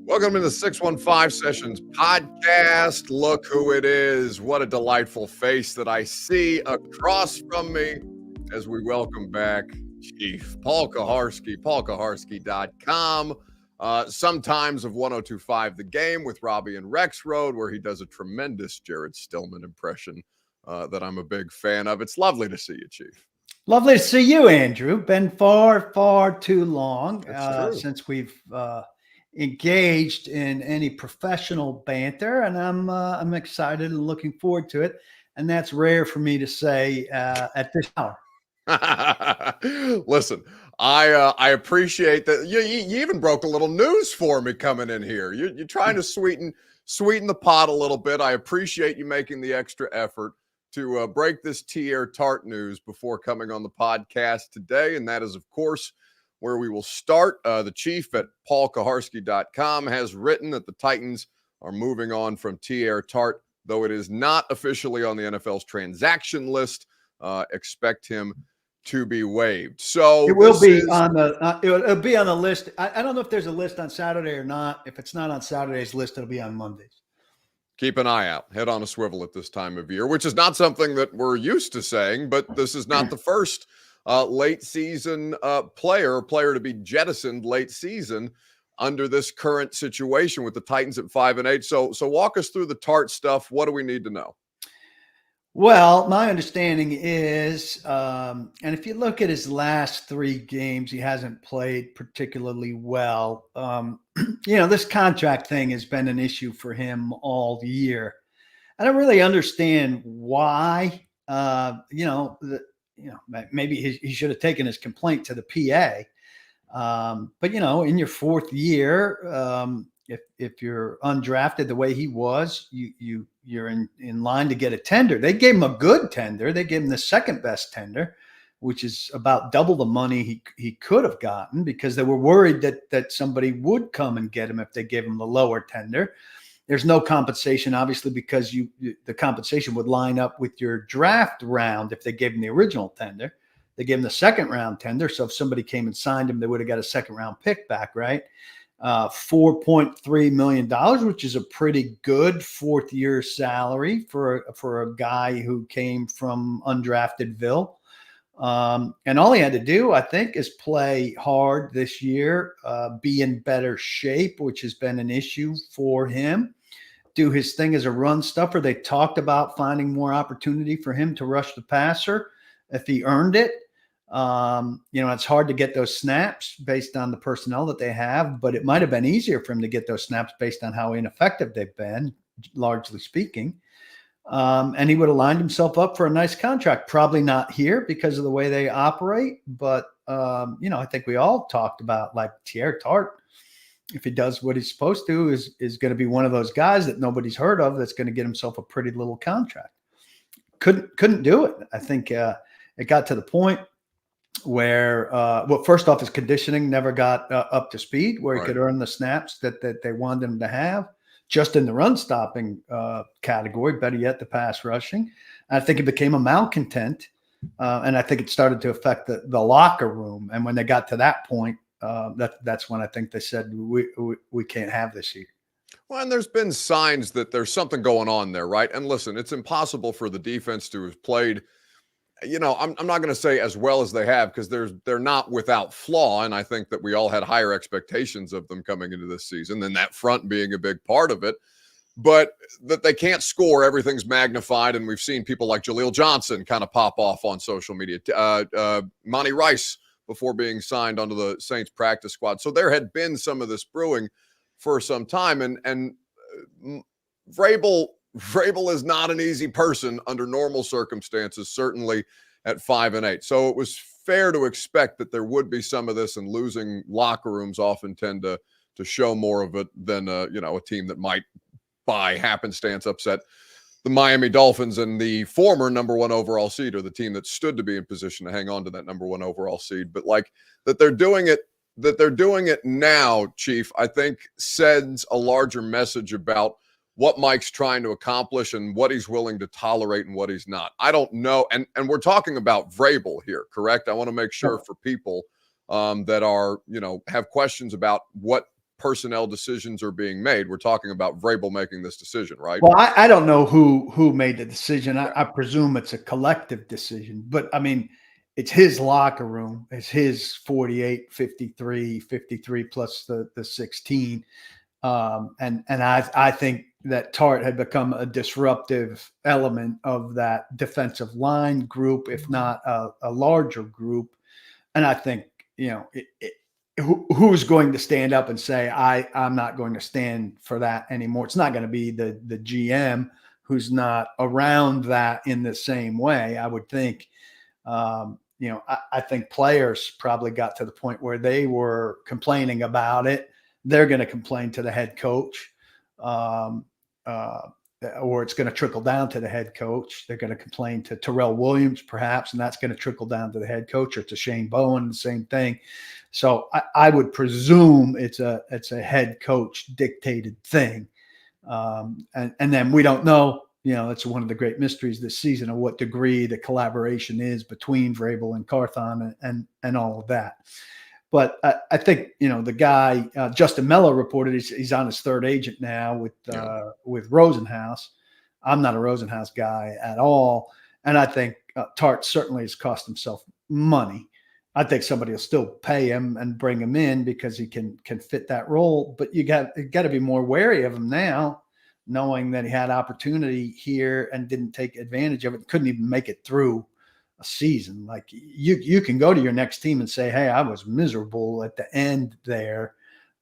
Welcome to the 615 Sessions podcast. Look who it is. What a delightful face that I see across from me as we welcome back Chief Paul Kaharski, paulkaharski.com. Sometimes of 1025 The Game with Robbie and Rex Road, where he does a tremendous Jared Stillman impression that I'm a big fan of. It's lovely to see you, Chief. Lovely to see you, Andrew. Been far too long since we've engaged in any professional banter, and I'm excited and looking forward to it. And that's rare for me to say at this hour. Listen, I appreciate that. You even broke a little news for me coming in here. You're trying to sweeten the pot a little bit. I appreciate you making the extra effort to break this Teair Tart news before coming on the podcast today. And that is, of course, where we will start. The chief at paulkaharski.com has written that the Titans are moving on from Teair Tart, though it is not officially on the NFL's transaction list. Expect him to be waived. So it will be on the it'll be on the list. I don't know if there's a list on Saturday or not. If it's not on Saturday's list, it'll be on Mondays. Keep an eye out. Head on a swivel at this time of year, which is not something that we're used to saying, but this is not the first late season player to be jettisoned late season under this current situation with the Titans at 5-8. So walk us through the Tart stuff. What do we need to know? Well, my understanding is, and if you look at his last three games, he hasn't played particularly well. This contract thing has been an issue for him all year. I don't really understand why. Maybe he should have taken his complaint to the PA. But in your fourth year, if you're undrafted the way he was, you're in line to get a tender. They gave him a good tender. They gave him the second best tender, which is about double the money he could have gotten, because they were worried that somebody would come and get him if they gave him the lower tender. There's no compensation, obviously, because the compensation would line up with your draft round if they gave him the original tender. They gave him the second round tender, so if somebody came and signed him, they would have got a second round pick back, right? $4.3 million, which is a pretty good fourth year salary for a guy who came from undraftedville. And all he had to do, I think, is play hard this year, be in better shape, which has been an issue for him, do his thing as a run stuffer. They talked about finding more opportunity for him to rush the passer if he earned it. It's hard to get those snaps based on the personnel that they have, but it might have been easier for him to get those snaps based on how ineffective they've been, largely speaking. And he would have lined himself up for a nice contract. Probably not here because of the way they operate, but I think we all talked about, like, Teair Tart, if he does what he's supposed to, is going to be one of those guys that nobody's heard of that's going to get himself a pretty little contract. Couldn't do it. I think it got to the point where, first off, his conditioning never got up to speed where he could earn the snaps that they wanted him to have, just in the run stopping category, better yet, the pass rushing. I think it became a malcontent, and I think it started to affect the locker room. And when they got to that point, that's when I think they said, we can't have this here. Well, and there's been signs that there's something going on there, right? And listen, it's impossible for the defense to have played, I'm not going to say as well as they have, because they're not without flaw. And I think that we all had higher expectations of them coming into this season, than that front being a big part of it. But that they can't score, everything's magnified. And we've seen people like Jaleel Johnson kind of pop off on social media. Monty Rice, before being signed onto the Saints practice squad. So there had been some of this brewing for some time. And Vrabel is not an easy person under normal circumstances, certainly at 5-8. So it was fair to expect that there would be some of this, and losing locker rooms often tend to show more of it than a team that might by happenstance upset the Miami Dolphins and the former number one overall seed, or the team that stood to be in position to hang on to that number one overall seed. But like that they're doing it now, Chief, I think sends a larger message about what Mike's trying to accomplish and what he's willing to tolerate and what he's not. I don't know. And we're talking about Vrabel here, correct? I want to make sure for people that are, have questions about what personnel decisions are being made. We're talking about Vrabel making this decision, right? Well, I don't know who made the decision. I presume it's a collective decision, but I mean, it's his locker room. It's his 48, 53 plus the 16. And I think that Tart had become a disruptive element of that defensive line group, if not a larger group. And I think, who's going to stand up and say, I'm not going to stand for that anymore. It's not going to be the GM who's not around that in the same way. I would think, I think players probably got to the point where they were complaining about it. They're going to complain to the head coach, or it's going to trickle down to the head coach. They're going to complain to Terrell Williams, perhaps, and that's going to trickle down to the head coach, or to Shane Bowen, the same thing. So I would presume it's a head coach dictated thing, and then we don't know. It's one of the great mysteries this season of what degree the collaboration is between Vrabel and Carthon and all of that. But I think, the guy, Justin Mello, reported he's on his third agent now with Rosenhaus. I'm not a Rosenhaus guy at all. And I think Tart certainly has cost himself money. I think somebody will still pay him and bring him in because he can fit that role. But you got to be more wary of him now, knowing that he had opportunity here and didn't take advantage of it, couldn't even make it through a season. Like you can go to your next team and say, hey, I was miserable at the end there,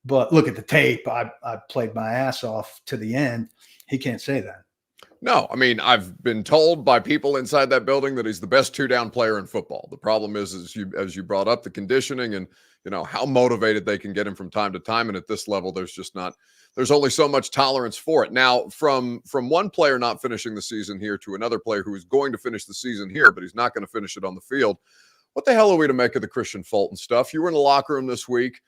but look at the tape. I played my ass off to the end. He can't say that. No, I mean, I've been told by people inside that building that he's the best 2-down player in football. The problem is as you brought up, the conditioning and, how motivated they can get him from time to time. And at this level, there's only so much tolerance for it. Now, from one player not finishing the season here to another player who is going to finish the season here, but he's not going to finish it on the field. What the hell are we to make of the Christian Fulton stuff? You were in the locker room this week.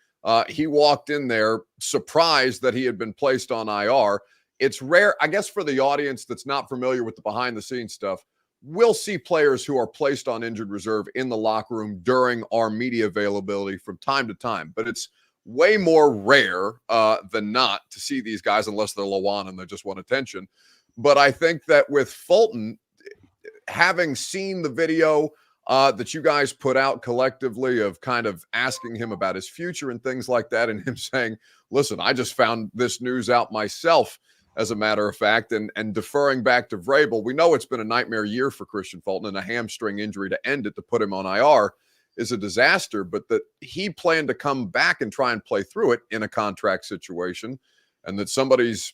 He walked in there surprised that he had been placed on IR. It's rare, I guess, for the audience that's not familiar with the behind-the-scenes stuff. We'll see players who are placed on injured reserve in the locker room during our media availability from time to time, but it's way more rare than not to see these guys unless they're Lawan and they just want attention. But I think that with Fulton, having seen the video that you guys put out collectively of kind of asking him about his future and things like that, and him saying, listen, I just found this news out myself, as a matter of fact, and deferring back to Vrabel, we know it's been a nightmare year for Christian Fulton, and a hamstring injury to end it, to put him on IR, is a disaster, but that he planned to come back and try and play through it in a contract situation, and that somebody's,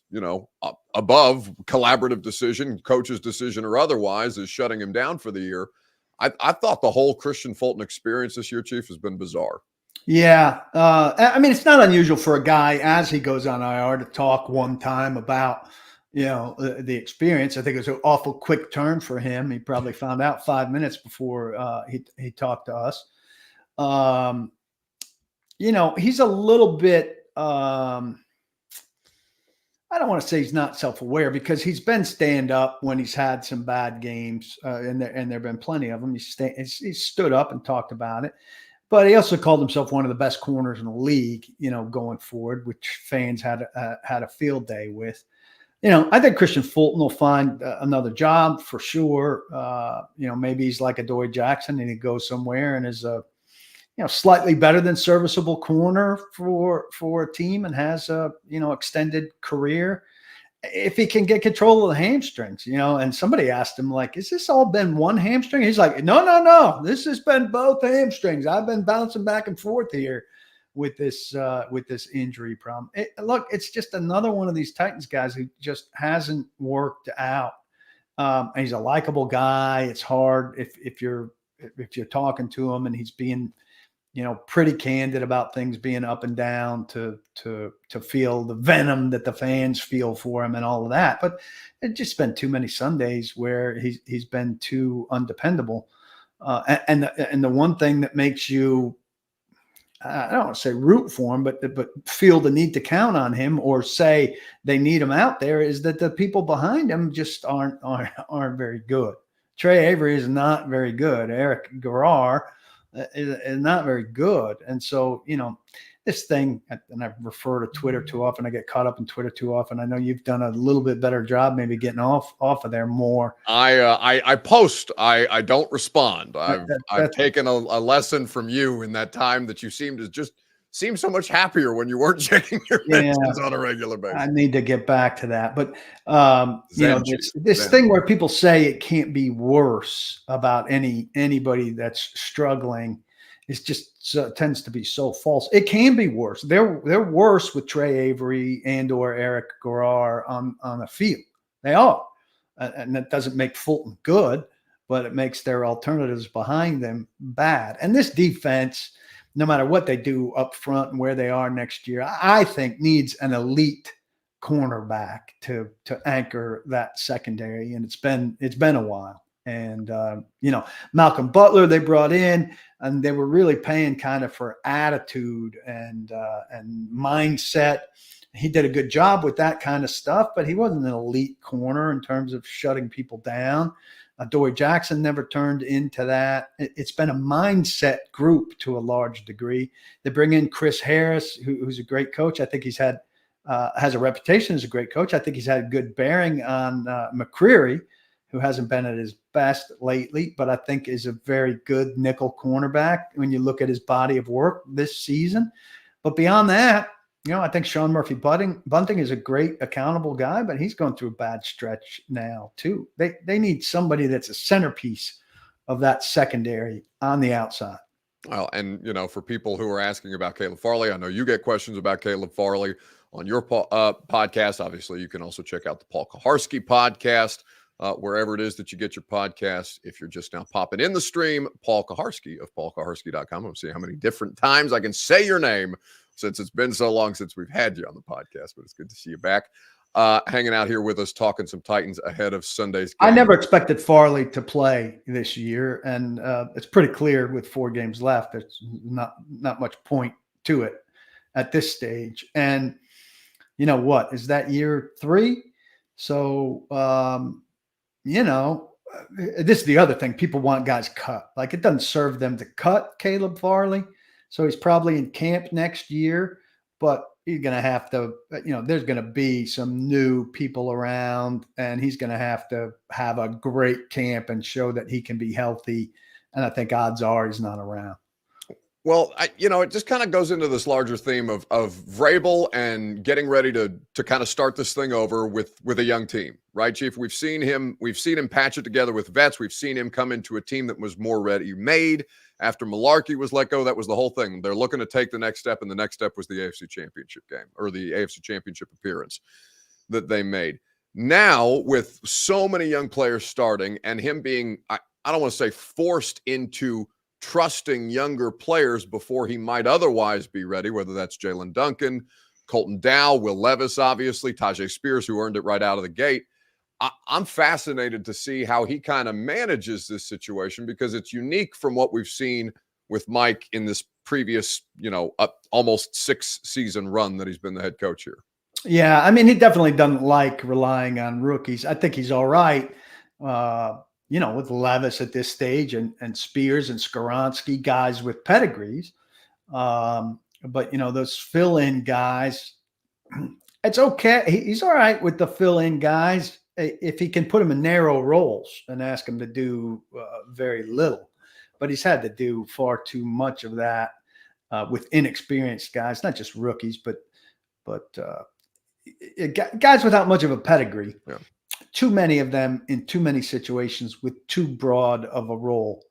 above collaborative decision, coach's decision or otherwise, is shutting him down for the year. I thought the whole Christian Fulton experience this year, Chief, has been bizarre. Yeah. I mean, it's not unusual for a guy as he goes on IR to talk one time about, the experience. I think it was an awful quick turn for him. He probably found out 5 minutes before he talked to us. He's a little bit, I don't want to say he's not self-aware, because he's been stand up when he's had some bad games, and there've been plenty of them. He stood up and talked about it, but he also called himself one of the best corners in the league, going forward, which fans had a field day with. I think Christian Fulton will find another job for sure. Maybe he's like a Dory Jackson and he goes somewhere and is a slightly better than serviceable corner for a team and has a, extended career. If he can get control of the hamstrings, and somebody asked him, like, has this all been one hamstring? He's like, no. This has been both hamstrings. I've been bouncing back and forth here with this injury problem. Look, it's just another one of these Titans guys who just hasn't worked out. And he's a likable guy. It's hard if you're talking to him and he's being, pretty candid about things being up and down to feel the venom that the fans feel for him and all of that. But it's just been too many Sundays where he's been too undependable. And the one thing that makes you, I don't want to say root for him, but feel the need to count on him or say they need him out there, is that the people behind him just aren't very good. Trey Avery is not very good. Eric Garrar is not very good. And so, this thing, and I refer to Twitter too often. I get caught up in Twitter too often. I know you've done a little bit better job, maybe getting off of there more. I post. I don't respond. I've That's taken a lesson from you in that time that you seem so much happier when you weren't checking your yeah. mentions on a regular I basis. need to get back to that, but Zen this Zen. thing where people say it can't be worse about anybody that's struggling is just tends to be so false. It can be worse. They're worse with Trey Avery and or Eric Garrar on the field. They are, and that doesn't make Fulton good, but it makes their alternatives behind them bad. And this defense, no matter what they do up front and where they are next year, I think needs an elite cornerback to anchor that secondary. And it's been a while. And Malcolm Butler they brought in, and they were really paying kind of for attitude and mindset. He did a good job with that kind of stuff, but he wasn't an elite corner in terms of shutting people down. Dory Jackson never turned into that. It's been a mindset group to a large degree. They bring in Chris Harris, who's a great coach. I think he's had has a reputation as a great coach. I think he's had good bearing on McCreary, who hasn't been at his best lately, but I think is a very good nickel cornerback when you look at his body of work this season. But beyond that, I think Sean Murphy-Bunting is a great accountable guy, but he's going through a bad stretch now too. They need somebody that's a centerpiece of that secondary on the outside. Well, and for people who are asking about Caleb Farley, I know you get questions about Caleb Farley on your podcast. Obviously, you can also check out the Paul Kaharski podcast, wherever it is that you get your podcasts. If you're just now popping in the stream, Paul Kaharski of paulkaharski.com. I'm seeing how many different times I can say your name since it's been so long since we've had you on the podcast, but it's good to see you back. Hanging out here with us, talking some Titans ahead of Sunday's game. I never expected Farley to play this year, and it's pretty clear with 4 games left. There's not much point to it at this stage. And you know what? Is that year 3? So, this is the other thing. People want guys cut. Like, it doesn't serve them to cut Caleb Farley. So he's probably in camp next year, but he's going to have to, there's going to be some new people around, and he's going to have a great camp and show that he can be healthy. And I think odds are he's not around. Well, it just kind of goes into this larger theme of Vrabel and getting ready to kind of start this thing over with a young team, right, Chief? We've seen him patch it together with vets. We've seen him come into a team that was more ready-made. After Malarkey was let go, that was the whole thing. They're looking to take the next step, and the next step was the AFC Championship game, or the AFC Championship appearance that they made. Now, with so many young players starting and him being, I don't want to say forced into trusting younger players before he might otherwise be ready, whether that's Jalen Duncan, Colton Dow, Will Levis, obviously, Tajay Spears, who earned it right out of the gate. I'm fascinated to see how he kind of manages this situation, because it's unique from what we've seen with Mike in this previous, almost 6-season run that he's been the head coach here. Yeah, I mean, he definitely doesn't like relying on rookies. I think he's all right, with Levis at this stage and Spears and Skoronski, guys with pedigrees. But, those fill-in guys, it's okay. He's all right with the fill-in guys if he can put them in narrow roles and ask them to do very little. But he's had to do far too much of that with inexperienced guys, not just rookies, but guys without much of a pedigree. Yeah. Too many of them in too many situations with too broad of a role.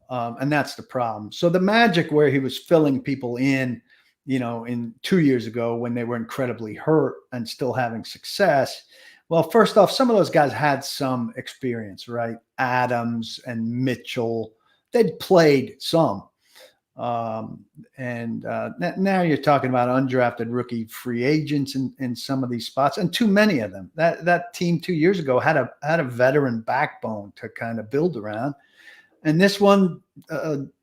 And that's the problem. So the magic where he was filling people in 2 years ago when they were incredibly hurt and still having success. Well, first off, some of those guys had some experience, right? Adams and Mitchell, they'd played some. Now you're talking about undrafted rookie free agents in some of these spots, and too many of them. That team 2 years ago had a veteran backbone to kind of build around. And this one,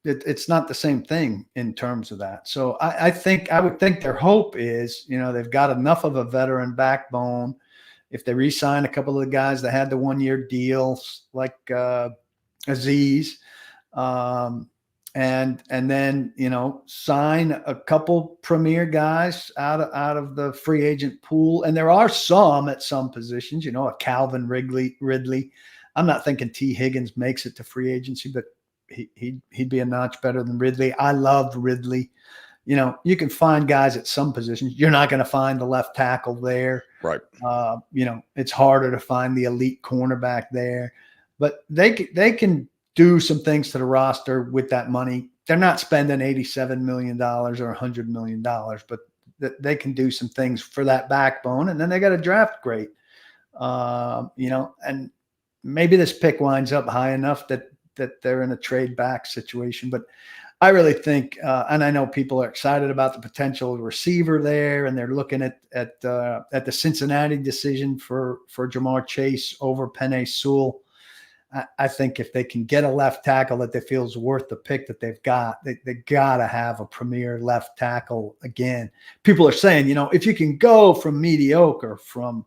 it's not the same thing in terms of that. So I would think their hope is, they've got enough of a veteran backbone. If they re-sign a couple of the guys that had the 1-year deals, like Aziz, and then sign a couple premier guys out of the free agent pool. And there are some at some positions, a Calvin Ridley. I'm not thinking T. Higgins makes it to free agency, but he'd be a notch better than Ridley. I love Ridley. You can find guys at some positions. You're not going to find the left tackle there. Right. It's harder to find the elite cornerback there, but they can do some things to the roster with that money. They're not spending $87 million or $100 million, but they can do some things for that backbone. And then they got to draft great, and maybe this pick winds up high enough that they're in a trade back situation. But I really think, and I know people are excited about the potential receiver there, and they're looking at the Cincinnati decision for Jamar Chase over Penei Sewell. I think if they can get a left tackle that they feel is worth the pick that they've got, they got to have a premier left tackle again. People are saying, if you can go from mediocre from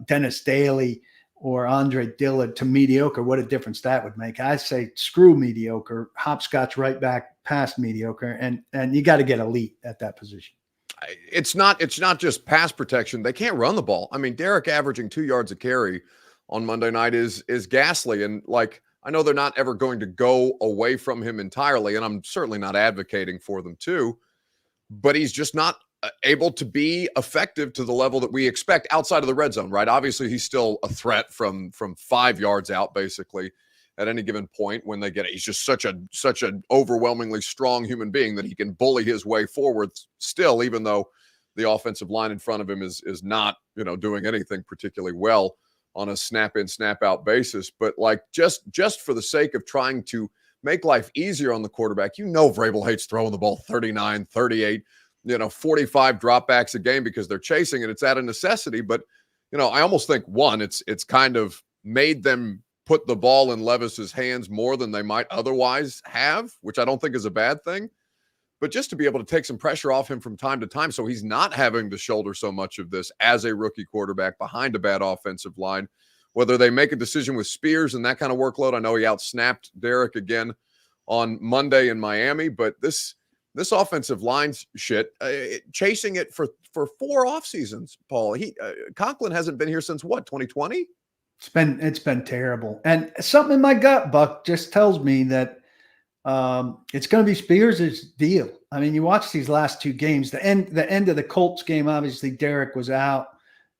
Dennis Daly or Andre Dillard to mediocre, what a difference that would make. I say screw mediocre, hopscotch right back past mediocre, and you got to get elite at that position. It's not just pass protection. They can't run the ball. I mean, Derek averaging 2 yards a carry on Monday night is ghastly. And I know they're not ever going to go away from him entirely, and I'm certainly not advocating for them to, but he's just not able to be effective to the level that we expect outside of the red zone, right? Obviously, he's still a threat from 5 yards out, basically, at any given point when they get it. He's just such an overwhelmingly strong human being that he can bully his way forward still, even though the offensive line in front of him is not, doing anything particularly well on a snap-in, snap-out basis. But just for the sake of trying to make life easier on the quarterback, Vrabel hates throwing the ball 39, 38, 45 dropbacks a game because they're chasing it. It's out of necessity. But, I almost think, one, it's kind of made them put the ball in Levis's hands more than they might otherwise have, which I don't think is a bad thing. But just to be able to take some pressure off him from time to time so he's not having to shoulder so much of this as a rookie quarterback behind a bad offensive line, whether they make a decision with Spears and that kind of workload. I know he outsnapped Derek again on Monday in Miami, but this offensive line shit, chasing it for 4 off seasons, Paul. Conklin hasn't been here since what, 2020? It's been terrible. And something in my gut, Buck, just tells me that it's going to be Spears' deal. I mean, you watch these last 2 games, the end of the Colts game, obviously Derek was out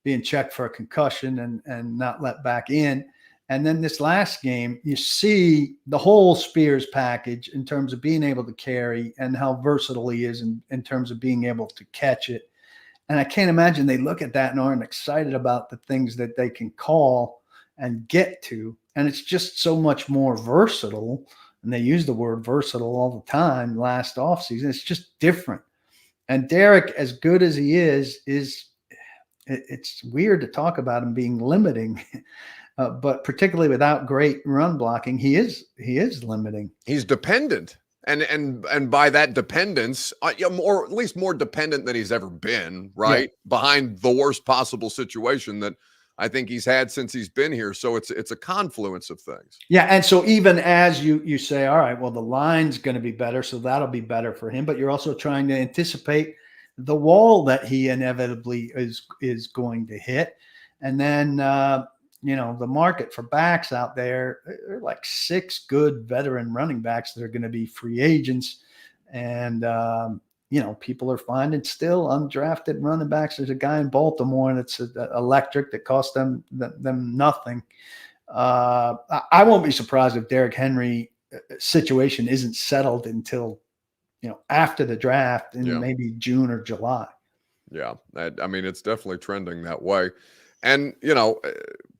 being checked for a concussion and not let back in. And then this last game, you see the whole Spears package in terms of being able to carry and how versatile he is in terms of being able to catch it. And I can't imagine they look at that and aren't excited about the things that they can call and get to. And it's just so much more versatile. And they use the word versatile all the time last offseason. It's just different. And Derek, as good as he is it's weird to talk about him being limiting, but particularly without great run blocking, he is limiting. He's dependent. And by that dependence, or at least more dependent than he's ever been, right? Yeah. Behind the worst possible situation that I think he's had since he's been here. So it's a confluence of things. Yeah. And so even as you say, all right, well, the line's going to be better, so that'll be better for him. But you're also trying to anticipate the wall that he inevitably is going to hit. And then, the market for backs out there are like 6 good veteran running backs that are going to be free agents. And, people are finding still undrafted running backs. There's a guy in Baltimore that's electric that cost them nothing. I won't be surprised if Derrick Henry situation isn't settled until, after the draft in maybe June or July. Yeah. I mean, it's definitely trending that way. And,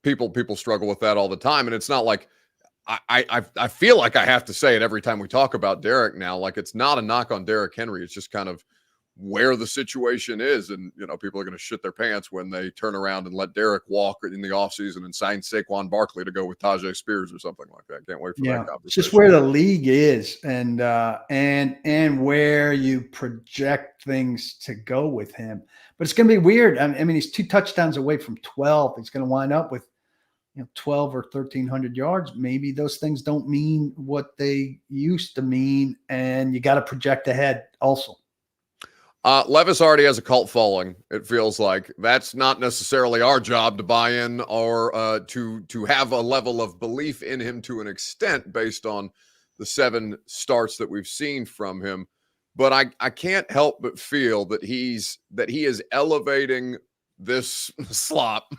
people struggle with that all the time. And it's not like I feel like I have to say it every time we talk about Derek now. Like, it's not a knock on Derrick Henry. It's just kind of where the situation is. And, people are going to shit their pants when they turn around and let Derek walk in the offseason and sign Saquon Barkley to go with Tajay Spears or something like that. Can't wait for that conversation. It's just where the league is and where you project things to go with him. But it's going to be weird. I mean, he's 2 touchdowns away from 12. He's going to wind up with, 12 or 1,300 yards, maybe those things don't mean what they used to mean, and you got to project ahead also. Levis already has a cult following. It feels like that's not necessarily our job to buy in or to have a level of belief in him to an extent based on the 7 starts that we've seen from him. But I can't help but feel that he is elevating this slop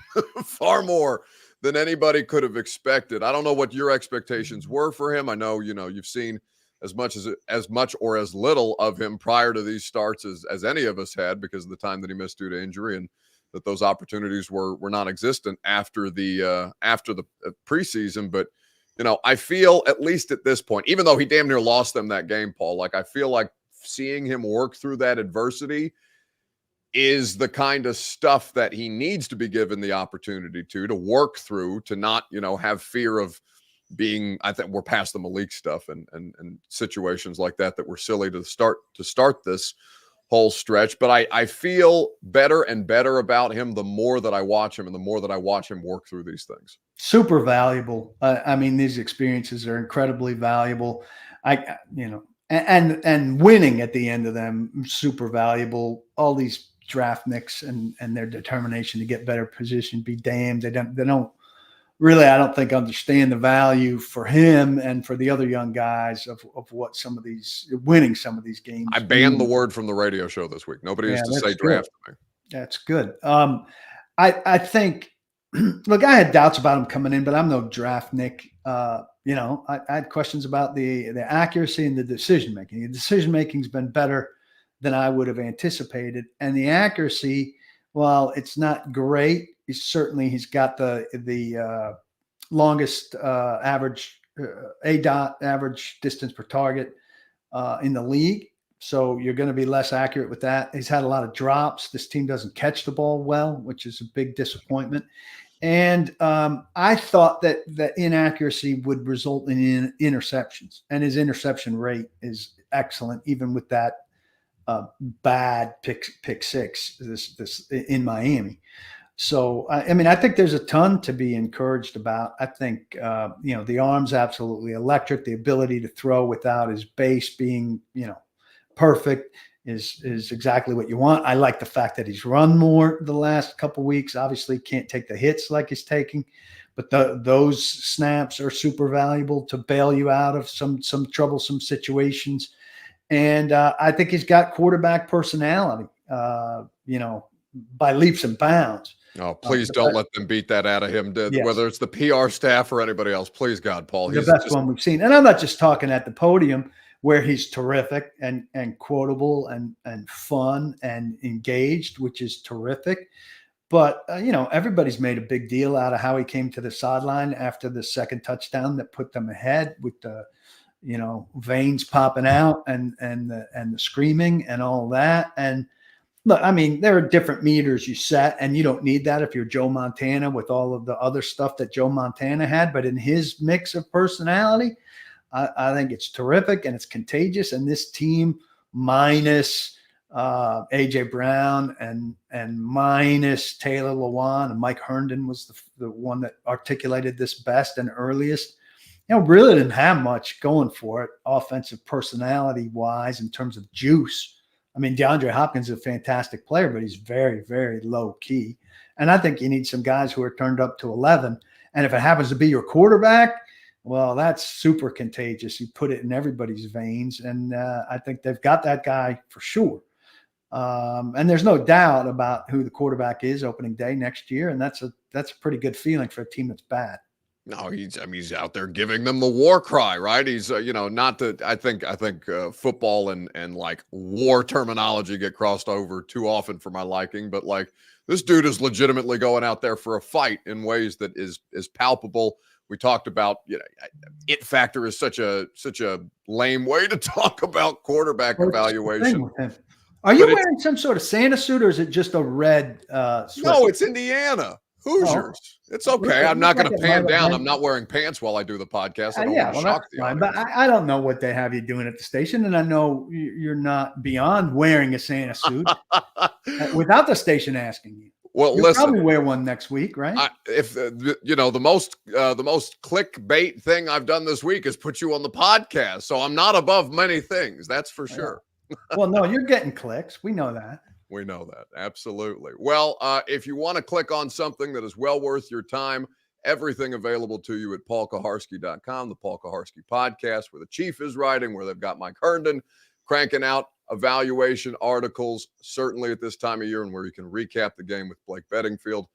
far more than anybody could have expected. I don't know what your expectations were for him. I know, you've seen as much or as little of him prior to these starts as any of us had because of the time that he missed due to injury, and that those opportunities were non-existent after the preseason. But I feel, at least at this point, even though he damn near lost them that game, Paul, like I feel like seeing him work through that adversity is the kind of stuff that he needs to be given the opportunity to work through, to not, have fear of being, I think we're past the Malik stuff and situations like that were silly to start this whole stretch. But I feel better and better about him the more that I watch him and the more that I watch him work through these things. Super valuable. I mean, these experiences are incredibly valuable. And winning at the end of them, super valuable. All these draft nicks and their determination to get better position, be damned. They don't really, I don't think, understand the value for him and for the other young guys of what winning some of these games. I banned the word from the radio show this week. Nobody used to say draft to me. That's good. I think, look, I had doubts about him coming in, but I'm no draft nick. I had questions about the accuracy and the decision-making. The decision-making's been better than I would have anticipated. And the accuracy, while it's not great, he's got the longest average average distance per target in the league. So you're going to be less accurate with that. He's had a lot of drops. This team doesn't catch the ball well, which is a big disappointment. And I thought that inaccuracy would result in interceptions, and his interception rate is excellent, even with that bad pick six this in Miami. So, I think there's a ton to be encouraged about. I think, the arm's absolutely electric. The ability to throw without his base being, perfect is exactly what you want. I like the fact that he's run more the last couple of weeks. Obviously can't take the hits like he's taking, but those snaps are super valuable to bail you out of some troublesome situations. And I think he's got quarterback personality, by leaps and bounds. Oh, please don't let them beat that out of him, Yes. Whether it's the PR staff or anybody else. Please, God, Paul. He's the best one we've seen. And I'm not just talking at the podium, where he's terrific and quotable and fun and engaged, which is terrific. But, everybody's made a big deal out of how he came to the sideline after the second touchdown that put them ahead, with the, veins popping out and the screaming and all that. And look, there are different meters you set, and you don't need that if you're Joe Montana with all of the other stuff that Joe Montana had. But in his mix of personality, I think it's terrific and it's contagious. And this team, minus A.J. Brown and minus Taylor Lewan, and Mike Herndon was the one that articulated this best and earliest, really didn't have much going for it offensive personality-wise in terms of juice. DeAndre Hopkins is a fantastic player, but he's very, very low key. And I think you need some guys who are turned up to 11. And if it happens to be your quarterback, well, that's super contagious. You put it in everybody's veins. And I think they've got that guy for sure. And there's no doubt about who the quarterback is opening day next year. And that's a pretty good feeling for a team that's bad. No, he's out there giving them the war cry, right? He's, not that I think football and like war terminology get crossed over too often for my liking, but like this dude is legitimately going out there for a fight in ways that is palpable. We talked about, it factor is such a lame way to talk about quarterback evaluation. Are you wearing some sort of Santa suit, or is it just a red sweater? No, it's Indiana. Hoosiers. Oh. It's okay. I'm not going to pan down. I'm not wearing pants while I do I don't want to shock the audience. But I don't know what they have you doing at the station, and I know you're not beyond wearing a Santa suit without the station asking you. Well, You'll listen, probably wear one next week, right? if the most clickbait thing I've done this week is put you on the podcast, so I'm not above many things. That's for sure. Well, no, you're getting clicks. We know that. We know that. Absolutely. Well, if you want to click on something that is well worth your time, everything available to you at paulkaharski.com, the Paul Kaharski podcast, where the chief is writing, where they've got Mike Herndon cranking out evaluation articles, certainly at this time of year, and where you can recap the game with Blake Bedingfield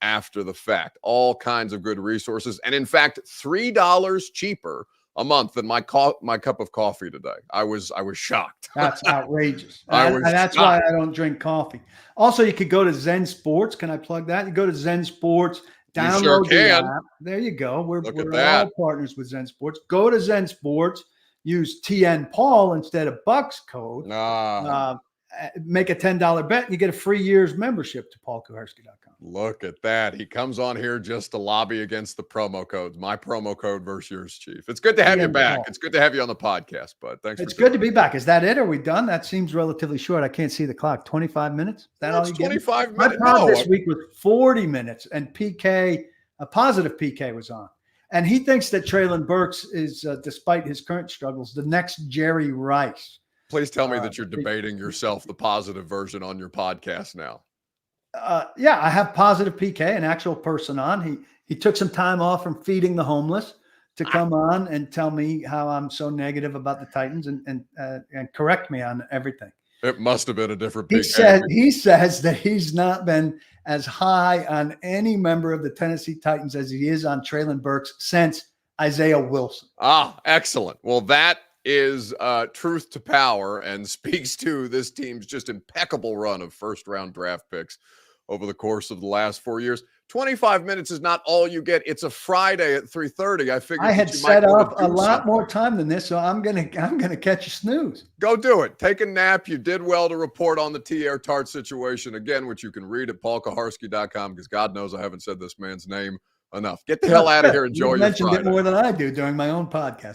after the fact. All kinds of good resources. And in fact, $3 cheaper a month than my cup of coffee today. I was shocked. That's outrageous. And that's why I don't drink coffee. Also, you could go to Zen Sports. Can I plug that? You go to Zen Sports, download sure the can. app. There you go. We're that. all partners with Zen Sports. Go to Zen Sports. Use TN Paul instead of Bucks code. Make a $10 bet and you get a free year's membership to paulkaharski.com. Look at that. He comes on here just to lobby against the promo codes. My promo code versus yours, Chief. It's good to have you back. Paul. It's good to have you on the podcast, bud. Thanks. It's good to be back. Is that it? Are we done? That seems relatively short. I can't see the clock. 25 minutes? Is that all you get? 25 minutes. My pod this week was 40 minutes and PK, a positive PK was on. And he thinks that Traylon Burks is, despite his current struggles, the next Jerry Rice. Please tell me that you're debating yourself the positive version on your podcast now. Yeah, I have positive PK, an actual person on. He took some time off from feeding the homeless to come on and tell me how I'm so negative about the Titans and correct me on everything. It must have been a different PK. He says that he's not been as high on any member of the Tennessee Titans as he is on Traylon Burks since Isaiah Wilson. Excellent. Well, that is truth to power and speaks to this team's just impeccable run of first-round draft picks over the course of the last 4 years. 25 minutes is not all you get. It's a Friday at 3:30. I figured I had set up a lot more time than this, so I'm gonna catch a snooze. Go do it. Take a nap. You did well to report on the Teair Tart situation again, which you can read at paulkaharski.com, because God knows I haven't said this man's name enough. Get the hell out of here. Enjoy your Friday. You mentioned it more than I do during my own podcast.